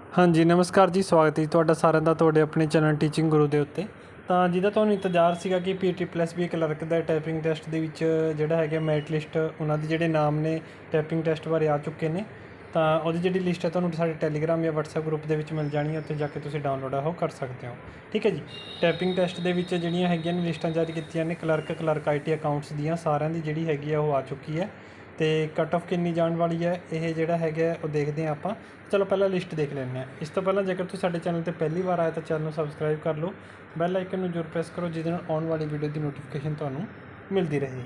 ਹਾਂਜੀ ਨਮਸਕਾਰ ਜੀ, ਸਵਾਗਤ ਹੈ ਤੁਹਾਡਾ ਸਾਰਿਆਂ ਦਾ ਤੁਹਾਡੇ ਆਪਣੇ ਚੈਨਲ ਟੀਚਿੰਗ ਗੁਰੂ ਦੇ ਉੱਤੇ। ਤਾਂ ਜਿਹਦਾ ਤੁਹਾਨੂੰ ਇੰਤਜ਼ਾਰ ਸੀਗਾ ਕਿ PTPLSB ਕਲਰਕ ਦਾ ਟਾਈਪਿੰਗ ਟੈਸਟ ਦੇ ਵਿੱਚ ਜਿਹੜਾ ਹੈਗਾ ਮੈਰਿਟ ਲਿਸਟ ਉਹਨਾਂ ਦੇ ਜਿਹੜੇ ਨਾਮ ਨੇ ਟਾਈਪਿੰਗ ਟੈਸਟ ਬਾਰੇ ਆ ਚੁੱਕੇ ਨੇ। ਤਾਂ ਉਹਦੀ ਜਿਹੜੀ ਲਿਸਟ ਹੈ ਤੁਹਾਨੂੰ ਸਾਡੇ ਟੈਲੀਗ੍ਰਾਮ ਜਾਂ WhatsApp ਗਰੁੱਪ ਦੇ ਵਿੱਚ ਮਿਲ ਜਾਣੀ ਹੈ, ਉੱਥੇ ਜਾ ਕੇ ਤੁਸੀਂ ਡਾਊਨਲੋਡ ਉਹ ਕਰ ਸਕਦੇ ਹੋ। ਠੀਕ ਹੈ ਜੀ। ਟਾਈਪਿੰਗ ਟੈਸਟ ਦੇ ਵਿੱਚ ਜਿਹੜੀਆਂ ਹੈਗੀਆਂ ਨੇ ਲਿਸਟਾਂ ਜਾਰੀ ਕੀਤੀਆਂ ਨੇ ਕਲਰਕ IT ਅਕਾਊਂਟਸ ਦੀਆਂ, ਸਾਰਿਆਂ ਦੀ ਜਿਹੜੀ ਹੈਗੀ ਆ ਉਹ ਆ ਚੁੱਕੀ ਹੈ। ਅਤੇ ਕੱਟ ਆਫ ਕਿੰਨੀ ਜਾਣ ਵਾਲੀ ਹੈ ਇਹ ਜਿਹੜਾ ਹੈਗਾ ਉਹ ਦੇਖਦੇ ਹਾਂ ਆਪਾਂ। ਚਲੋ ਪਹਿਲਾਂ ਲਿਸਟ ਦੇਖ ਲੈਂਦੇ ਹਾਂ। ਇਸ ਤੋਂ ਪਹਿਲਾਂ ਜੇਕਰ ਤੁਸੀਂ ਸਾਡੇ ਚੈਨਲ 'ਤੇ ਪਹਿਲੀ ਵਾਰ ਆਏ ਤਾਂ ਚੈਨਲ ਨੂੰ ਸਬਸਕ੍ਰਾਈਬ ਕਰ ਲਓ, ਬੈਲ ਆਈਕਨ ਨੂੰ ਜ਼ਰੂਰ ਪ੍ਰੈਸ ਕਰੋ ਜਿਹਦੇ ਨਾਲ ਆਉਣ ਵਾਲੀ ਵੀਡੀਓ ਦੀ ਨੋਟੀਫਿਕੇਸ਼ਨ ਤੁਹਾਨੂੰ ਮਿਲਦੀ ਰਹੇ।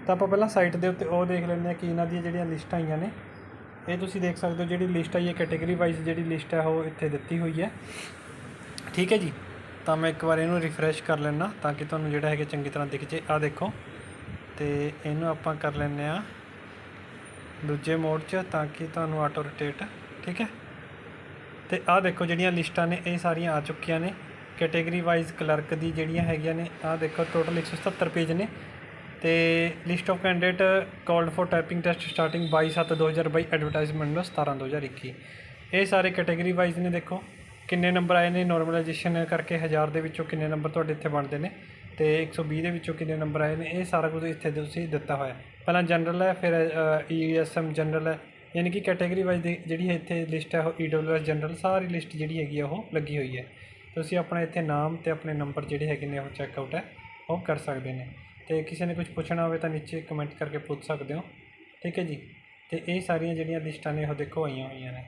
ਤਾਂ ਆਪਾਂ ਪਹਿਲਾਂ ਸਾਈਟ ਦੇ ਉੱਤੇ ਉਹ ਦੇਖ ਲੈਂਦੇ ਹਾਂ ਕਿ ਇਹਨਾਂ ਦੀਆਂ ਜਿਹੜੀਆਂ ਲਿਸਟਾਂ ਆਈਆਂ ਨੇ ਇਹ ਤੁਸੀਂ ਦੇਖ ਸਕਦੇ ਹੋ। ਜਿਹੜੀ ਲਿਸਟ ਆਈ ਹੈ ਕੈਟੇਗਰੀ ਵਾਈਜ਼ ਜਿਹੜੀ ਲਿਸਟ ਹੈ ਉਹ ਇੱਥੇ ਦਿੱਤੀ ਹੋਈ ਹੈ। ਠੀਕ ਹੈ ਜੀ। ਤਾਂ ਮੈਂ ਇੱਕ ਵਾਰ ਇਹਨੂੰ ਰਿਫਰੈਸ਼ ਕਰ ਲੈਂਦਾ ਤਾਂ ਕਿ ਤੁਹਾਨੂੰ ਜਿਹੜਾ ਹੈਗਾ ਚੰਗੀ ਤਰ੍ਹਾਂ ਦਿਖ ਜੇ। ਆਹ ਦੇਖੋ, ਅਤੇ ਇਹਨੂੰ ਆਪਾਂ ਕਰ ਲੈਂਦੇ ਹਾਂ ਦੂਜੇ ਮੋਡ 'ਚ ਤਾਂ ਕਿ ਤੁਹਾਨੂੰ ਆਟੋ ਰੋਟੇਟ। ਠੀਕ ਹੈ। ਅਤੇ ਆਹ ਦੇਖੋ ਜਿਹੜੀਆਂ ਲਿਸਟਾਂ ਨੇ ਇਹ ਸਾਰੀਆਂ ਆ ਚੁੱਕੀਆਂ ਨੇ ਕੈਟੇਗਰੀ ਵਾਈਜ਼ ਕਲਰਕ ਦੀ ਜਿਹੜੀਆਂ ਹੈਗੀਆਂ ਨੇ। ਆਹ ਦੇਖੋ ਟੋਟਲ 177 ਪੇਜ ਨੇ। ਅਤੇ list of candidate called for typing test starting 22/7/2022 advertisement number 17/2021। ਇਹ ਸਾਰੇ ਕੈਟੇਗਰੀ ਵਾਈਜ਼ ਨੇ। ਦੇਖੋ ਕਿੰਨੇ ਨੰਬਰ ਆਏ ਨੇ, ਨੋਰਮਲਾਈਜੇਸ਼ਨ ਕਰਕੇ 1000 ਦੇ ਵਿੱਚੋਂ ਕਿੰਨੇ ਨੰਬਰ ਤੁਹਾਡੇ ਇੱਥੇ ਬਣਦੇ ਨੇ ਅਤੇ 120 ਦੇ ਵਿੱਚੋਂ ਕਿੰਨੇ ਨੰਬਰ ਆਏ ਨੇ, ਇਹ ਸਾਰਾ ਕੁਝ ਇੱਥੇ ਤੁਸੀਂ ਦਿੱਤਾ ਹੋਇਆ। ਪਹਿਲਾਂ ਜਨਰਲ ਹੈ, ਫਿਰ ESM ਜਨਰਲ ਹੈ, ਯਾਨੀ ਕਿ ਕੈਟੇਗਰੀ ਵਾਈਜ਼ ਦੀ ਜਿਹੜੀ ਇੱਥੇ ਲਿਸਟ ਹੈ ਉਹ EWS ਜਨਰਲ ਸਾਰੀ ਲਿਸਟ ਜਿਹੜੀ ਹੈਗੀ ਆ ਉਹ ਲੱਗੀ ਹੋਈ ਹੈ। ਤੁਸੀਂ ਆਪਣਾ ਇੱਥੇ ਨਾਮ ਅਤੇ ਆਪਣੇ ਨੰਬਰ ਜਿਹੜੇ ਹੈਗੇ ਨੇ ਉਹ ਚੈੱਕਆਊਟ ਹੈ ਉਹ ਕਰ ਸਕਦੇ ਨੇ। ਅਤੇ ਕਿਸੇ ਨੇ ਕੁਝ ਪੁੱਛਣਾ ਹੋਵੇ ਤਾਂ ਨੀਚੇ ਕਮੈਂਟ ਕਰਕੇ ਪੁੱਛ ਸਕਦੇ ਹੋ। ਠੀਕ ਹੈ ਜੀ। ਅਤੇ ਇਹ ਸਾਰੀਆਂ ਜਿਹੜੀਆਂ ਲਿਸਟਾਂ ਨੇ ਉਹ ਦੇਖੋ ਆਈਆਂ ਹੋਈਆਂ ਨੇ।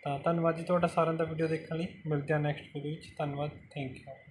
ਤਾਂ ਧੰਨਵਾਦ ਜੀ ਤੁਹਾਡਾ ਸਾਰਿਆਂ ਦਾ ਵੀਡੀਓ ਦੇਖਣ ਲਈ। ਮਿਲਦੇ ਹਾਂ ਨੈਕਸਟ ਵੀਡੀਓ ਵਿੱਚ। ਧੰਨਵਾਦ, ਥੈਂਕ ਯੂ।